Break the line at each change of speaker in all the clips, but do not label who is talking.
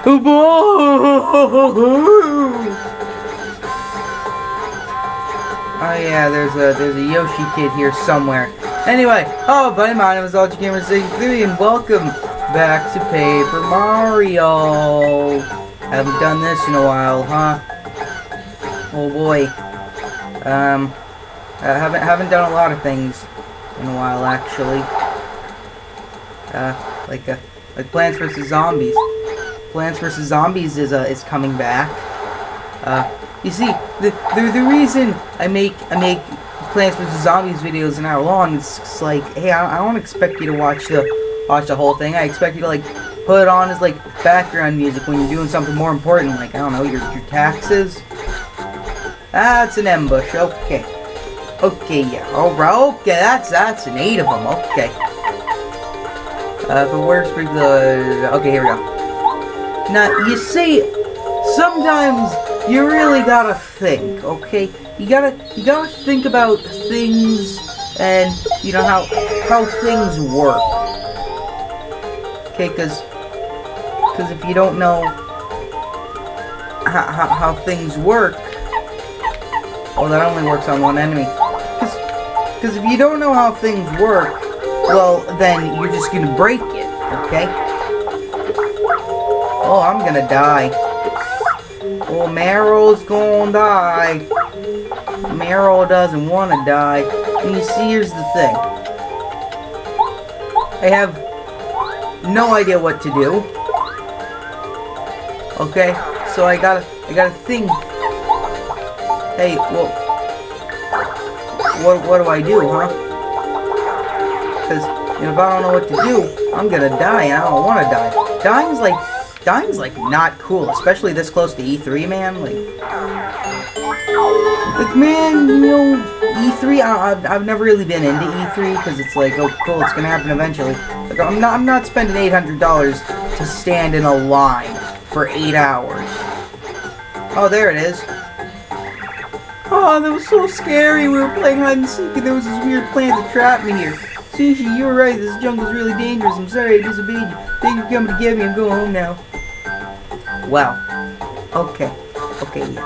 Oh yeah, there's a Yoshi kid here somewhere. Anyway, oh buddy, my name is UltraGamer63 and welcome back to Paper Mario. Haven't done this in a while, huh? Oh boy. I haven't done a lot of things in a while actually. Like Plants vs Zombies. Plants vs Zombies is coming back. You see, the reason I make Plants vs Zombies videos an hour long is like, hey, I don't expect you to watch the whole thing. I expect you to like put it on as like background music when you're doing something more important, like I don't know, your taxes. That's an ambush. Okay. Okay, yeah. Alright. Okay, that's an 8 of them. Okay. If it works pretty good. Okay, here we go. Now, you see, sometimes you really gotta think, okay? You gotta think about things and, you know, how things work. Okay, because if you don't know how things work, well, that only works on one enemy. Because if you don't know how things work, well, then you're just gonna break it, okay? Oh, I'm gonna die. Oh, Meryl's gonna die. Meryl doesn't want to die. And you see, here's the thing. I have no idea what to do. Okay, so I gotta think. Hey, well, what do I do, huh? Because if I don't know what to do, I'm gonna die, and I don't want to die. Dying's like not cool, especially this close to E3, man. Like man, you know, E3. I've never really been into E3 because it's like, oh, cool, it's gonna happen eventually. Like, I'm not spending $800 to stand in a line for 8 hours. Oh, there it is. Oh, that was so scary. We were playing hide and seek and there was this weird plant that trapped me here. Sushi, you were right. This jungle's really dangerous. I'm sorry I disobeyed you. Thank you for coming to get me. I'm going home now. Wow. Okay. Okay, yeah.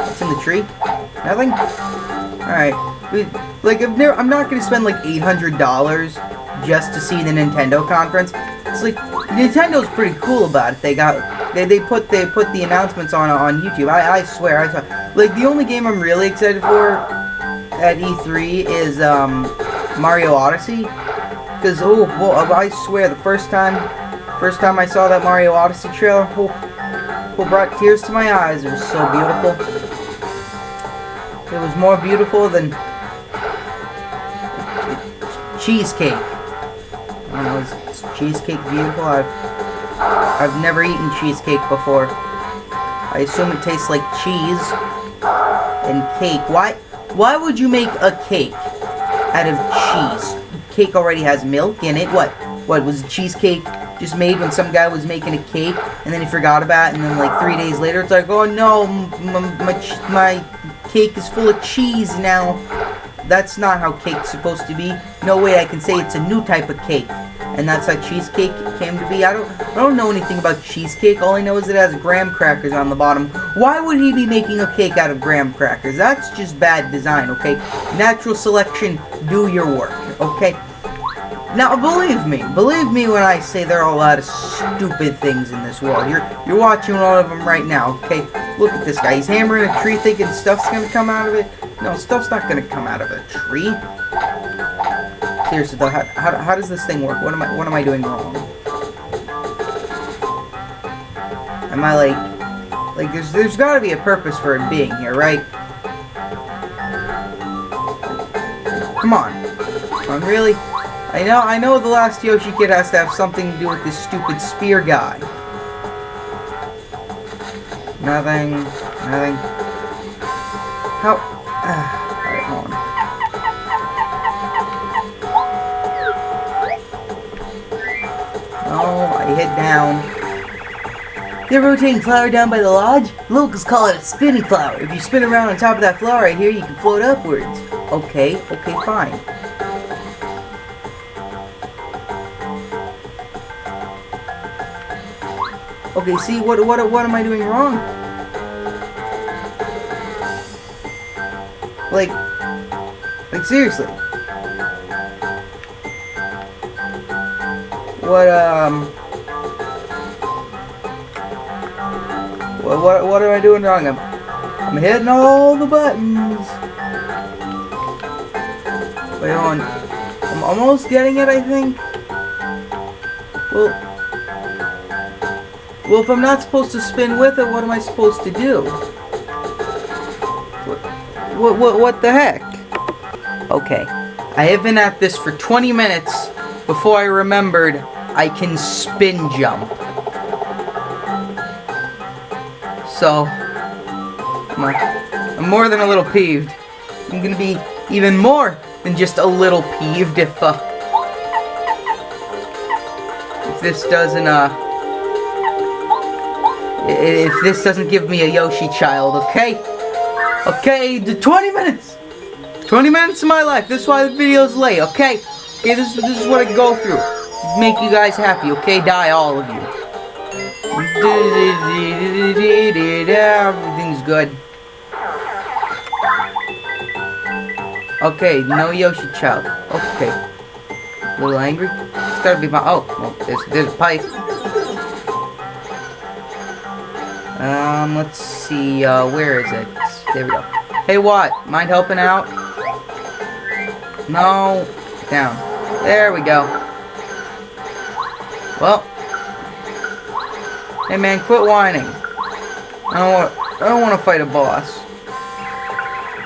What's in the tree? Nothing? Alright. Like, I'm not gonna spend like $800 just to see the Nintendo conference. It's like, Nintendo's pretty cool about it. They put the announcements on YouTube. I swear, like, the only game I'm really excited for at E3 is Mario Odyssey. Because, oh, well, I swear, the first time I saw that Mario Odyssey trailer, brought tears to my eyes. It was so beautiful. It was more beautiful than cheesecake. I don't know, is cheesecake beautiful? I've never eaten cheesecake before. I assume it tastes like cheese and cake. Why would you make a cake out of cheese? Cake already has milk in it. What was cheesecake just made when some guy was making a cake and then he forgot about it, and then like 3 days later it's like, oh no, my cake is full of cheese now. That's not how cake's supposed to be. No way I can say it's a new type of cake. And that's how cheesecake came to be. I don't know anything about cheesecake. All I know is it has graham crackers on the bottom. Why would he be making a cake out of graham crackers? That's just bad design, okay? Natural selection, do your work, okay? Now, believe me when I say there are a lot of stupid things in this world. You're watching one of them right now, okay? Look at this guy. He's hammering a tree thinking stuff's gonna come out of it. No, stuff's not gonna come out of a tree. Seriously though, how does this thing work? What am I doing wrong? Am I like there's gotta be a purpose for it being here, right? Come on. Really? I know the last Yoshi kid has to have something to do with this stupid spear guy. Nothing. How? Alright, hold on. Oh, I hit down. The rotating flower down by the lodge? Locals call it a spinning flower. If you spin around on top of that flower right here, you can float upwards. Okay, fine. Okay, see, what am I doing wrong? Like seriously. What am I doing wrong? I'm hitting all the buttons. Wait on. I'm almost getting it, I think. Well, if I'm not supposed to spin with it, what am I supposed to do? What the heck? Okay. I have been at this for 20 minutes before I remembered I can spin jump. So, I'm more than a little peeved. I'm gonna be even more than just a little peeved if this doesn't, if this doesn't give me a Yoshi child, okay? Okay, the 20 minutes! 20 minutes of my life, this is why the video's late, okay? Okay, this is what I go through. Make you guys happy, okay? Die, all of you. Everything's good. Okay, no Yoshi child. Okay. A little angry? It's gotta be my... Oh, well, there's a pipe. Let's see, where is it? There we go. Hey, what? Mind helping out? No. Down. There we go. Well. Hey, man, quit whining. I don't want to fight a boss.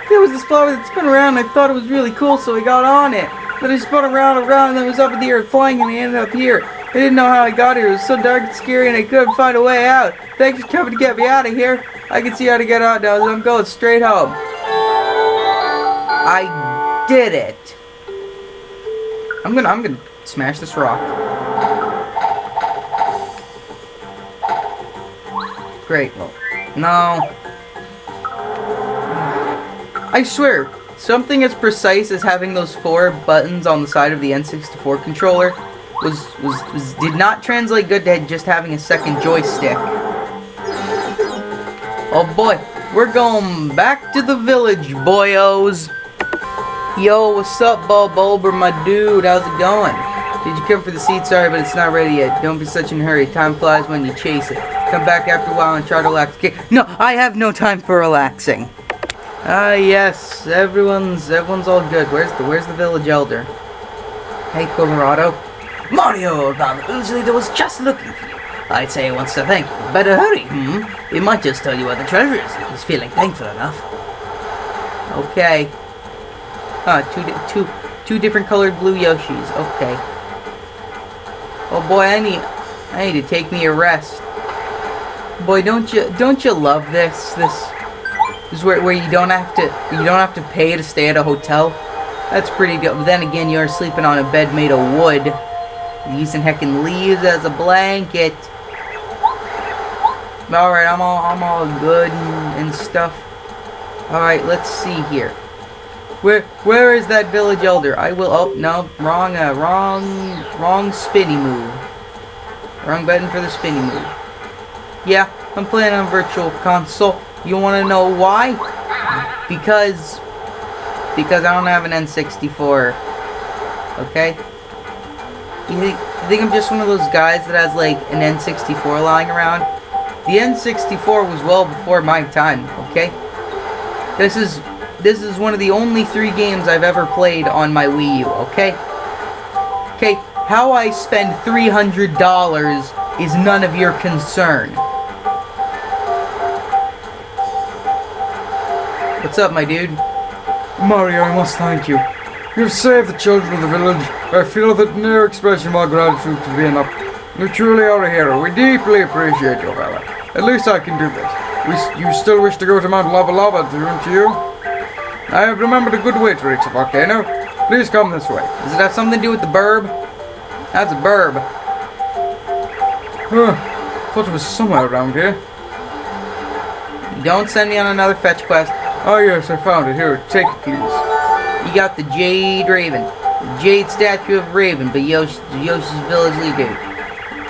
There was this flower that spun around and I thought it was really cool, so I got on it. Then I spun around, and then it was up in the air flying, and I ended up here. I didn't know how I got here. It was so dark and scary, and I couldn't find a way out. Thanks for coming to get me out of here. I can see how to get out now, so I'm going straight home. I did it. I'm gonna smash this rock. Great. Well, no. I swear, something as precise as having those 4 buttons on the side of the N64 controller did not translate good to just having a second joystick. Oh boy, we're going back to the village, boyos. Yo, what's up, Bulber, my dude? How's it going? Did you come for the seed? Sorry, but it's not ready yet. Don't be such in a hurry. Time flies when you chase it. Come back after a while and try to relax. Okay. No, I have no time for relaxing. Ah, yes, everyone's all good. Where's the village elder? Hey, Colorado.
Mario, Bowser was just looking for you. I'd say he wants to thank you. Better hurry, He might just tell you where the treasure is if he's feeling thankful enough.
Okay. Two different colored blue Yoshis. Okay. Oh boy, I need to take me a rest. Boy, don't you love this? This is where you don't have to pay to stay at a hotel. That's pretty good. But then again, you're sleeping on a bed made of wood, using heckin' leaves as a blanket. All right, I'm all good and stuff. All right, let's see here. Where is that village elder? I will. Oh no, wrong spinny move. Wrong button for the spinny move. Yeah, I'm playing on Virtual Console. You want to know why? Because I don't have an N64. Okay? You think I'm just one of those guys that has like an N64 lying around? The N64 was well before my time, okay? This is one of the only 3 games I've ever played on my Wii U, okay? Okay, how I spend $300 is none of your concern. What's up, my dude?
Mario, I must thank you. You've saved the children of the village. I feel that no expression of my gratitude could be enough. You truly are a hero. We deeply appreciate your valor. At least I can do this. You still wish to go to Mount Lava Lava, don't you? I have remembered a good way to reach the volcano. Please come this way.
Does it have something to do with the burb? That's a burb.
Thought it was somewhere around here.
Don't send me on another fetch quest.
Oh yes, I found it. Here, take it, please.
You got the Jade Raven. The Jade statue of Raven, but Yoshi's village leader.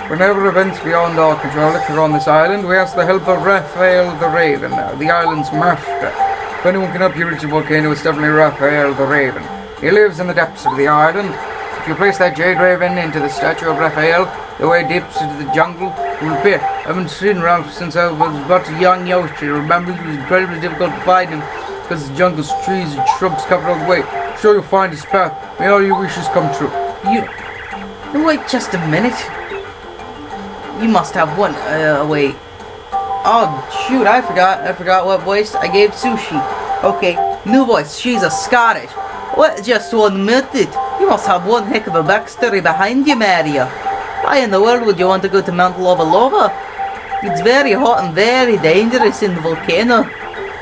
Whenever events beyond our control occur on this island, we ask the help of Raphael the Raven, the island's master. If anyone can help you reach the volcano, it's definitely Raphael the Raven. He lives in the depths of the island. If you place that Jade Raven into the statue of Raphael, the way it dips into the jungle will appear. I haven't seen Ralph since I was but a young Yoshi. Remember, it was incredibly difficult to find him because the jungle's trees and shrubs covered all the way. I'm sure you'll find his path. May all your wishes come true.
Wait just a minute. You must have one. Wait. Oh, shoot, I forgot what voice I gave Sushi. Okay, new voice. She's a Scottish. What? Just one minute. You must have one heck of a backstory behind you, Mario. Why in the world would you want to go to Mount Lava Lava? It's very hot and very dangerous in the volcano.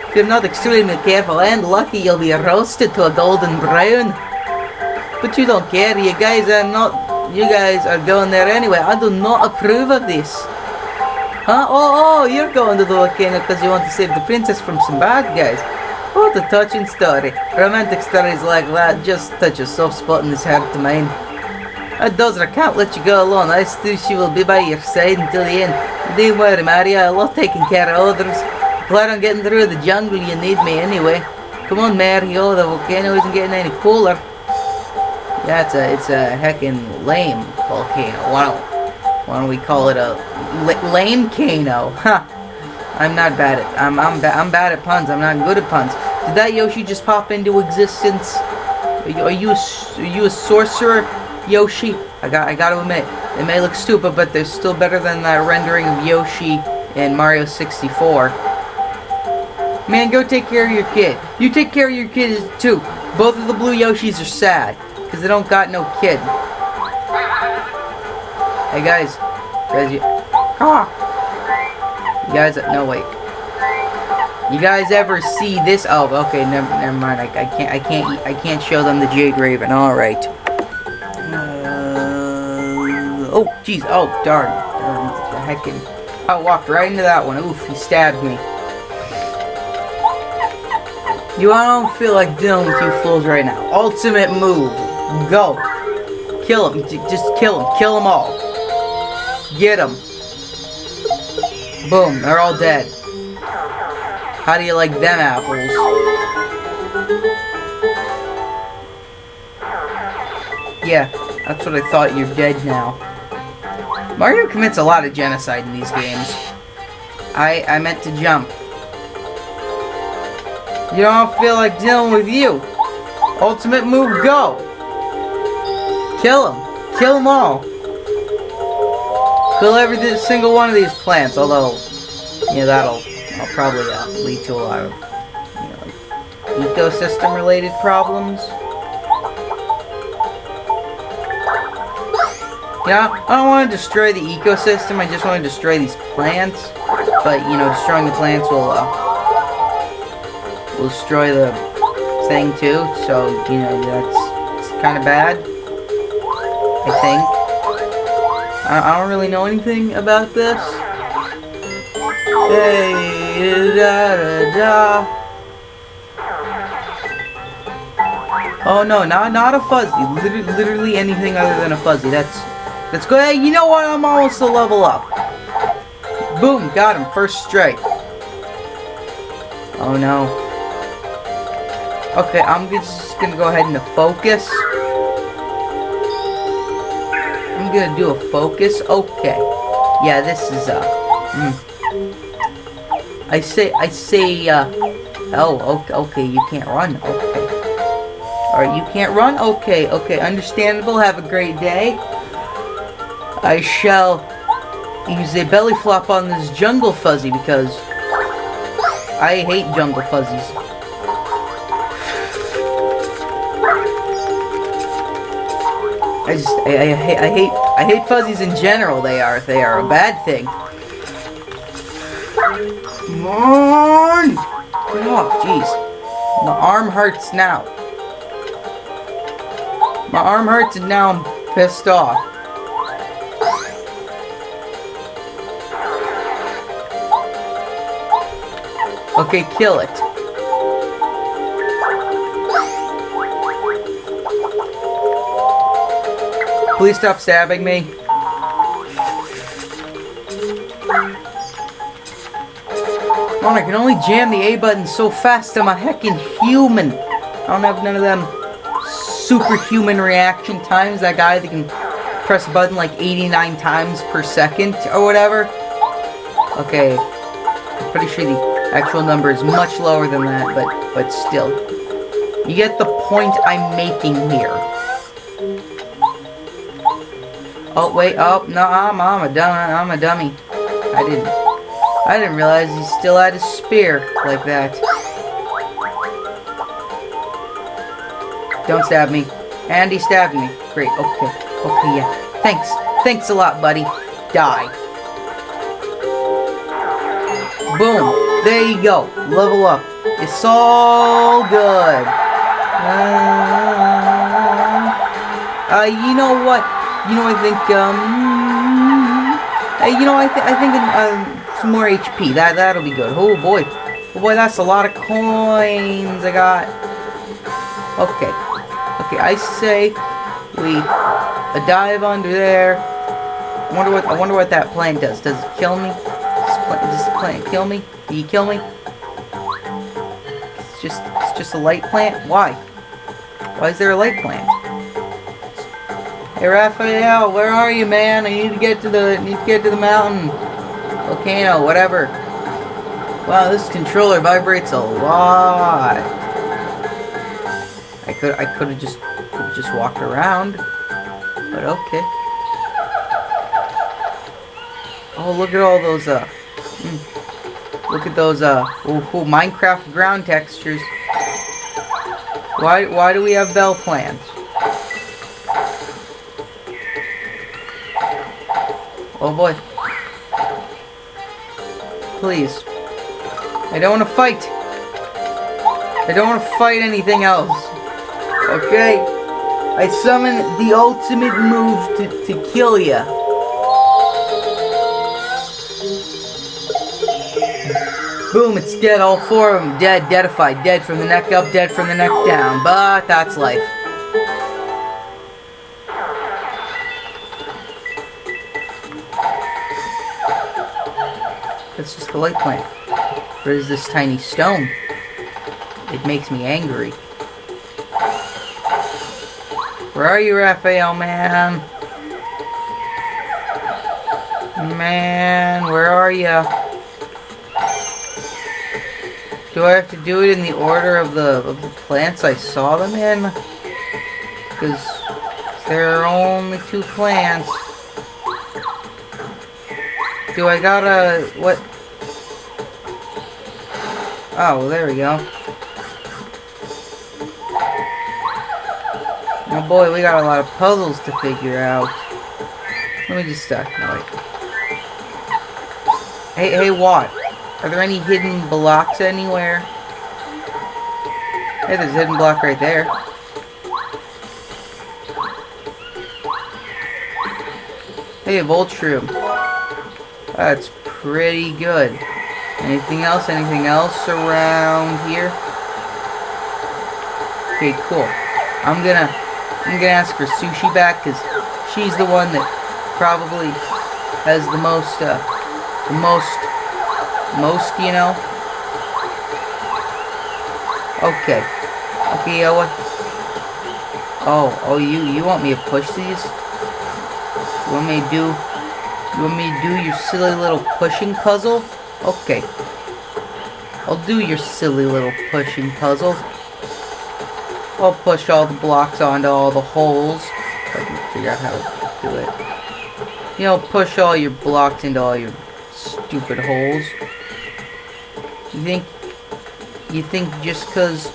If you're not extremely careful and lucky, you'll be roasted to a golden brown. But you don't care. You guys are going there anyway. I do not approve of this. Huh? Oh, you're going to the volcano because you want to save the princess from some bad guys. What a touching story. Romantic stories like that just touch a soft spot in his heart to mine. Dozer, I can't let you go alone. I still she will be by your side until the end. Don't worry, Mario. I love taking care of others. Glad I'm getting through the jungle. You need me anyway. Come on, Mario. The volcano isn't getting any cooler. Yeah, it's a heckin' lame volcano. Why don't we call it a lame-cano? Ha! I'm not bad at I'm bad at puns. I'm not good at puns. Did that Yoshi just pop into existence? Are you a sorcerer, Yoshi? I gotta admit, it may look stupid, but they're still better than that rendering of Yoshi in Mario 64. Man, go take care of your kid. You take care of your kid too. Both of the blue Yoshis are sad because they don't got no kid. Hey guys, you guys, no wait. You guys ever see this? Oh, okay, never mind. I can't show them the Jade Raven. All right. Oh, jeez. Oh, darn. The heckin'. I walked right into that one. Oof, he stabbed me. I don't feel like dealing with you fools right now. Ultimate move. Go. Kill him. Just kill him. Kill them all. Get them. Boom. They're all dead. How do you like them apples? Yeah, that's what I thought. You're dead now. Mario commits a lot of genocide in these games. I meant to jump. You don't feel like dealing with you. Ultimate move, go. Kill them. Kill them all. Kill every single one of these plants. Although, yeah, that'll probably lead to a lot of, ecosystem-related problems. Yeah, I don't want to destroy the ecosystem. I just want to destroy these plants. But destroying the plants will destroy the thing too. So that's kind of bad. I think. I don't really know anything about this. Hey, da da da. Oh no, not a fuzzy. Literally anything other than a fuzzy. Let's go. Hey, you know what? I'm almost a level up. Boom, got him. First strike. Oh no. Okay, I'm just gonna go ahead and focus. I'm gonna do a focus. Okay. Yeah, this is I say oh, okay, you can't run. Okay. Alright, you can't run? Okay, understandable. Have a great day. I shall use a belly flop on this jungle fuzzy because I hate jungle fuzzies. I hate fuzzies in general. They are a bad thing. Come on! Get off, jeez. My arm hurts now. My arm hurts and now I'm pissed off. Okay, kill it. Please stop stabbing me. Come on, I can only jam the A button so fast. I'm a heckin' human. I don't have none of them superhuman reaction times. That guy that can press a button like 89 times per second or whatever. Okay. I'm pretty sure the actual number is much lower than that, but still. You get the point I'm making here. Oh, wait. Oh, no, I'm a dummy. I didn't realize he still had his spear like that. Don't stab me. And he stabbed me. Great, okay. Okay, yeah. Thanks a lot, buddy. Die. Boom. There you go. Level up. It's all good. You know what? I think, some more HP. That'll be good. Oh boy, that's a lot of coins I got. Okay, I say we dive under there. I wonder what that plant does. Does it kill me? Does this plant kill me? Do you kill me? It's just a light plant. Why? Why is there a light plant? Hey Raphael, where are you, man? I need to get to the mountain. Volcano, whatever. Wow, this controller vibrates a lot. I could have just walked around, but okay. Oh, look at all those look at those Minecraft ground textures. Why do we have bell plants? Oh boy. Please. I don't want to fight. I don't want to fight anything else. Okay? I summon the ultimate move to kill ya. Boom, it's dead. All four of them dead, deadified. Dead from the neck up, dead from the neck down. But that's life. That's just the light plant. Where is this tiny stone? It makes me angry. Where are you, Raphael, man? Man, where are ya? Do I have to do it in the order of the plants I saw them in? Because there are only 2 plants. Do I gotta... what? Oh, well, there we go. Oh boy, we got a lot of puzzles to figure out. Let me just no, wait. Hey, Watt. Are there any hidden blocks anywhere? Hey, there's a hidden block right there. Hey, Voltrum. That's pretty good. Anything else? Anything else around here? Okay, cool. I'm gonna ask for Sushi back because she's the one that probably has the most, you know. Okay. Okay, what? Oh, you want me to push these? You want me to do your silly little pushing puzzle? Okay. I'll do your silly little pushing puzzle. I'll push all the blocks onto all the holes. If I can figure out how to do it. You know, push all your blocks into all your stupid holes. You think just cause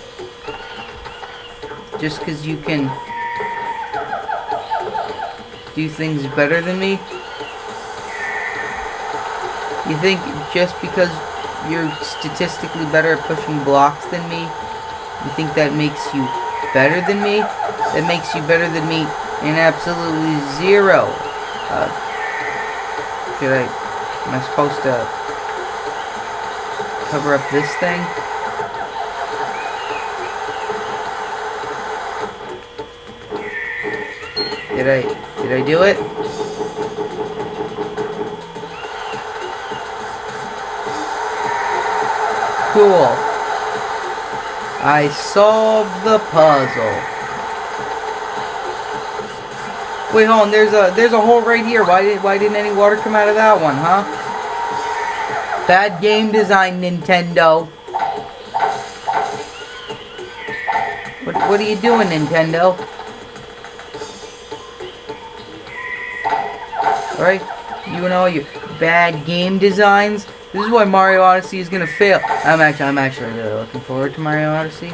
you can do things better than me? You think just because you're statistically better at pushing blocks than me, you think that makes you better than me? That makes you better than me in absolutely zero. Am I supposed to cover up this thing? Did I do it? cool. I solved the puzzle. Wait, hold on. There's a hole right here. Why didn't any water come out of that one, huh? Bad game design, Nintendo. What are you doing, Nintendo? Alright, you and all your bad game designs. This is why Mario Odyssey is gonna fail. I'm actually really looking forward to Mario Odyssey.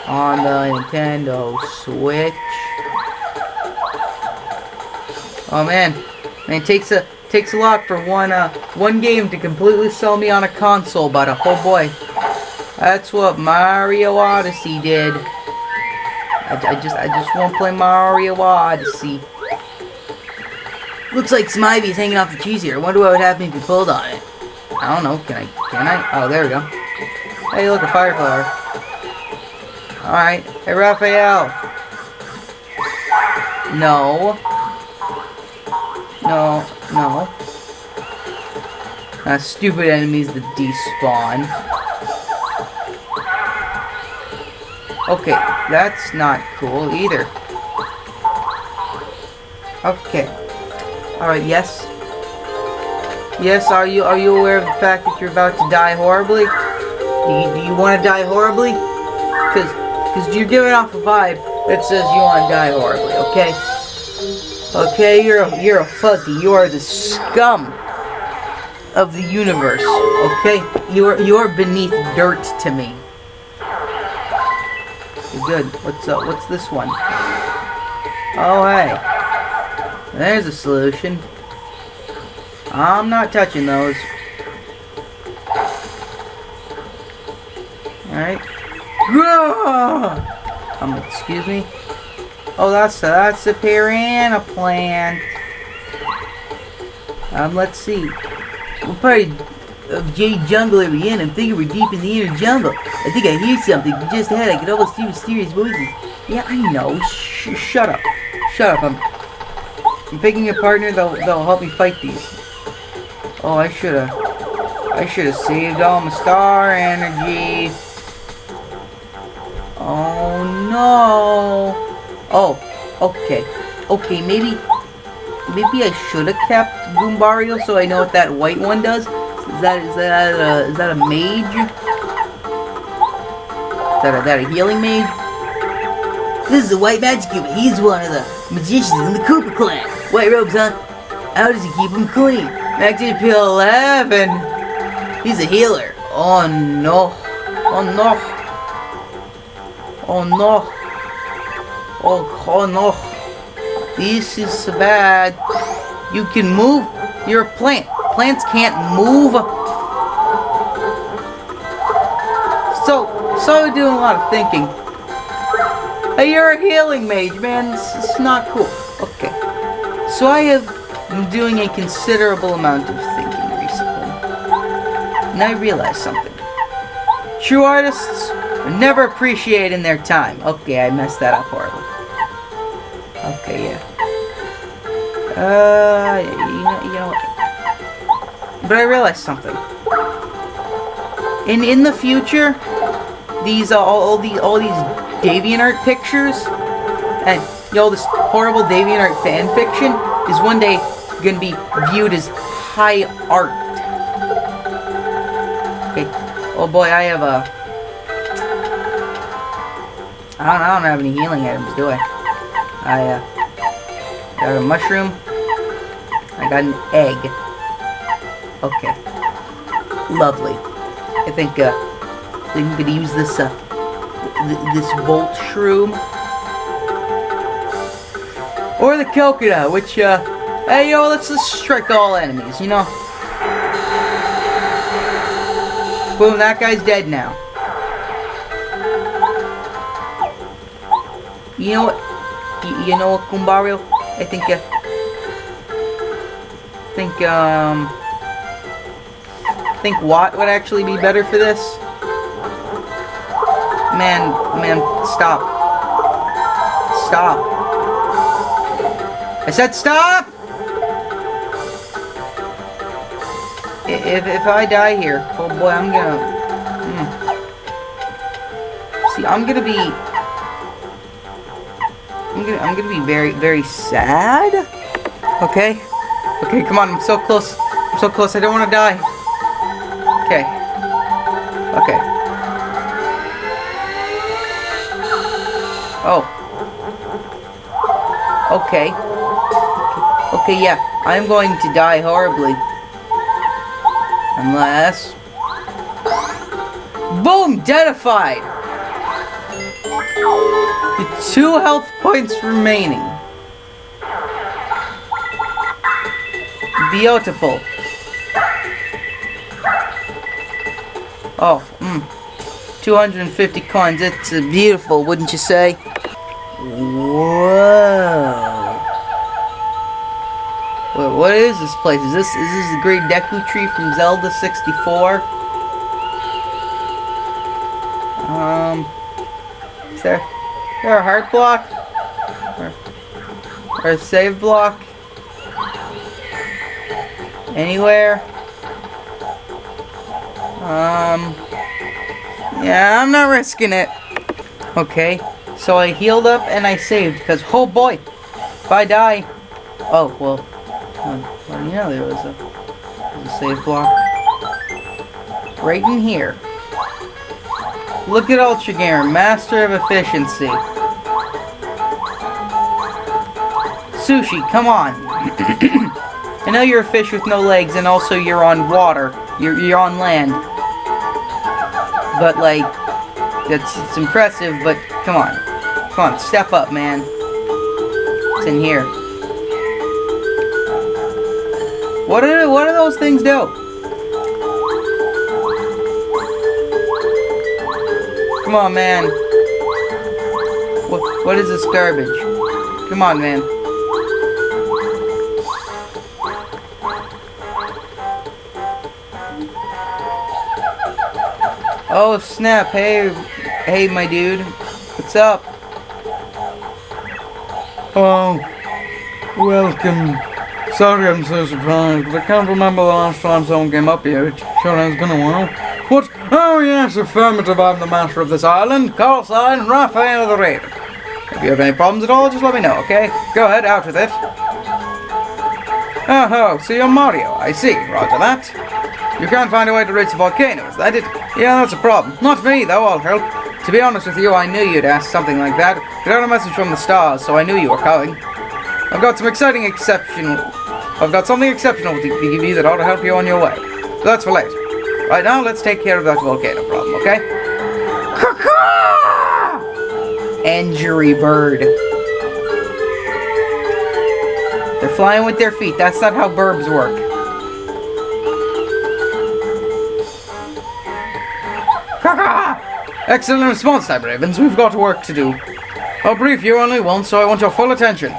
On the Nintendo Switch. Oh man, it takes a lot for one game to completely sell me on a console, but oh boy, that's what Mario Odyssey did. I just won't play Mario Odyssey. Looks like some ivy's hanging off the cheese here. I wonder what would happen if you pulled on it. I don't know. Can I? Oh, there we go. Hey, look, a fire flower. Alright. Hey, Raphael. No. Stupid enemies that despawn. Okay, that's not cool either. Okay. Alright, yes. Yes, are you aware of the fact that you're about to die horribly? Do you want to die horribly? Because you're giving off a vibe that says you want to die horribly, okay? Okay, you're a fuzzy. You are the scum of the universe, okay? You are beneath dirt to me. Okay, good. What's this one? Oh, hey. There's a solution. I'm not touching those. Alright. Excuse me. Oh, that's a piranha plant. Let's see. What part of Jade Jungle are we in? I'm thinking we're deep in the inner jungle. I think I hear something from just ahead. I can almost hear mysterious voices. Yeah, I know. Shut up. Shut up. I'm picking a partner that'll help me fight these. Oh, I should've saved all my star energy. Oh no. Oh, okay. Okay, maybe I should have kept Goombario so I know what that white one does. Is that a mage? Is that a healing mage? This is a white magic cube. He's one of the magicians in the Koopa clan. White robes, huh? How does he keep them clean? Back to P11. He's a healer. Oh no. Oh no. Oh no. Oh no. This is so bad. You can move. You're a plant. Plants can't move. So I'm doing a lot of thinking. Hey, you're a healing mage, man. This is not cool. Okay. So I have been doing a considerable amount of thinking recently. And I realized something. True artists are never appreciated in their time. Okay, I messed that up horribly. Okay, yeah. You know what? But I realized something. In the future, these all these DeviantArt pictures and all this horrible DeviantArt fan fiction is one day gonna be viewed as high art. Okay. Oh boy, I have a. I don't have any healing items, do I? I got a mushroom. I got an egg. Okay. Lovely. I think I'm gonna use this this Volt Shroom or the coconut, which hey yo, let's just strike all enemies, you know. Boom, that guy's dead now. You know what? You know what, Goombario? I think Watt would actually be better for this. Man, stop. Stop. I said stop! if I die here, oh boy, I'm gonna. See, I'm gonna be very, very sad. Okay? Okay, come on, I'm so close. I'm so close, I don't wanna die. Okay. Okay. Oh. Okay. Okay, yeah, I'm going to die horribly. Unless... Boom! Deadified! With 2 health points remaining. Beautiful. Oh, 250 coins. It's beautiful, wouldn't you say? Whoa. Wait, what is this place? Is this the Great Deku Tree from Zelda 64? Is there a heart block? Or a save block? Anywhere? Yeah, I'm not risking it. Okay, so I healed up and I saved, because, oh boy, if I die... Oh, well, yeah, there was a save block. Right in here. Look at Ultra Gamer, Master of Efficiency. Sushi, come on. I know you're a fish with no legs, and also you're on water. You're on land. But, like, it's impressive, but come on. Come on, step up, man. It's in here. What do those things do? Come on, man. What is this garbage? Come on, man. Oh, snap. Hey, my dude. What's up?
Oh, welcome. Sorry I'm so surprised, but I can't remember the last time someone came up here. It sure has been a while. What? Oh yes, affirmative, I'm the master of this island. Call sign Raphael the Raven. If you have any problems at all, just let me know, okay? Go ahead, out with it. Oh, so you're Mario, I see. Roger that. You can't find a way to reach the volcano, is that it? Yeah, that's a problem. Not me, though, I'll help. To be honest with you, I knew you'd ask something like that. You got a message from the stars, so I knew you were coming. I've got something exceptional to give you that ought to help you on your way. So that's for later. Right now, let's take care of that volcano problem, okay?
Injury bird. They're flying with their feet. That's not how burbs work.
Excellent response time, Ravens. We've got work to do. I'll brief you only once, so I want your full attention.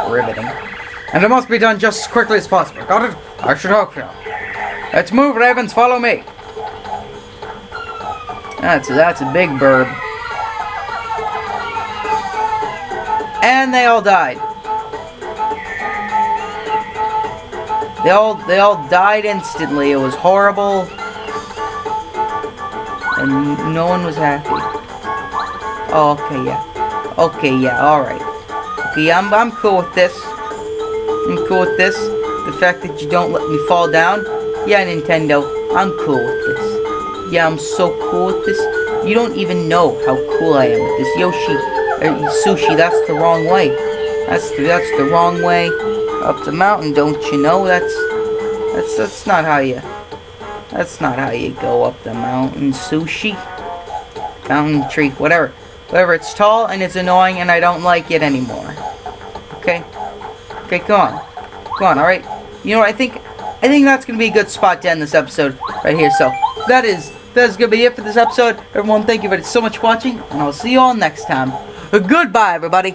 Riveting.
And it must be done just as quickly as possible. Got it? I should hope so. Let's move, Ravens. Follow me.
That's a big burb. And they all died. They all died instantly. It was horrible. And no one was happy. Oh, okay, yeah. Okay, yeah, alright. Okay, I'm cool with this. I'm cool with this. The fact that you don't let me fall down. Yeah, Nintendo, I'm cool with this. Yeah, I'm so cool with this. You don't even know how cool I am with this. Yoshi, Sushi, that's the wrong way. That's the wrong way up the mountain, don't you know? That's not how you go up the mountain, Sushi. Mountain tree, whatever. Whatever, it's tall and it's annoying and I don't like it anymore. Okay? Okay, come on. Come on, alright? You know what, I think that's gonna be a good spot to end this episode right here. So that is gonna be it for this episode. Everyone, thank you so much for watching, and I'll see you all next time. Goodbye, everybody.